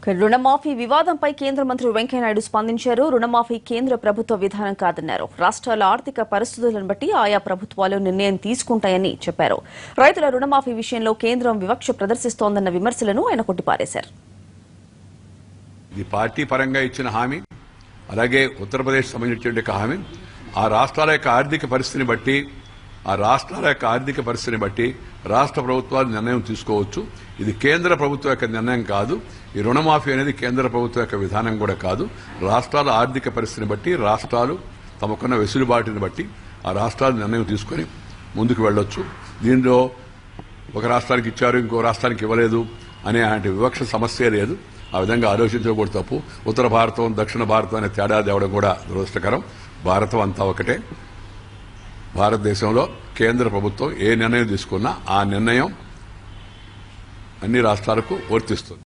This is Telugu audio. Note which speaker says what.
Speaker 1: రుణమాఫీ వివాదంపై కేంద్ర మంత్రి వెంకయ్యనాయుడు స్పందించారు. రుణమాఫీ కేంద్ర ప్రభుత్వ విధానం కాదన్నారు. రాష్ట్రాల ఆర్థిక పరిస్థితులను బట్టి ఆయా ప్రభుత్వాలు నిర్ణయం తీసుకుంటాయని చెప్పారు. రైతుల రుణమాఫీ విషయంలో కేంద్రం వివక్ష ప్రదర్శిస్తోందన్న విమర్శలను ఆయన కొట్టిపారేశారు.
Speaker 2: ఇది పార్టీ పరంగా ఇచ్చిన హామీ, అలాగే ఉత్తరప్రదేశ్ సంబంధించిన హామీ. ఆ రాష్ట్రాల యొక్క ఆర్థిక పరిస్థితిని బట్టి రాష్ట్ర ప్రభుత్వాలు నిర్ణయం తీసుకోవచ్చు. ఇది కేంద్ర ప్రభుత్వం యొక్క నిర్ణయం కాదు. ఈ రుణమాఫీ అనేది కేంద్ర ప్రభుత్వం యొక్క విధానం కూడా కాదు. రాష్ట్రాల ఆర్థిక పరిస్థితిని బట్టి, రాష్ట్రాలు తమకున్న వెసులుబాటుని బట్టి ఆ రాష్ట్రాలు నిర్ణయం తీసుకుని ముందుకు వెళ్లొచ్చు. దీనిలో ఒక రాష్ట్రానికి ఇచ్చారు, ఇంకో రాష్ట్రానికి ఇవ్వలేదు అనే అలాంటి వివక్ష సమస్య లేదు. ఆ విధంగా ఆలోచించడం కూడా తప్పు. ఉత్తర భారతం, దక్షిణ భారతం అనే తేడా తేవడం కూడా దురదృష్టకరం. భారతం అంతా ఒకటే. భారతదేశంలో కేంద్ర ప్రభుత్వం ఏ నిర్ణయం తీసుకున్నా ఆ నిర్ణయం అన్ని రాష్ట్రాలకు వర్తిస్తుంది.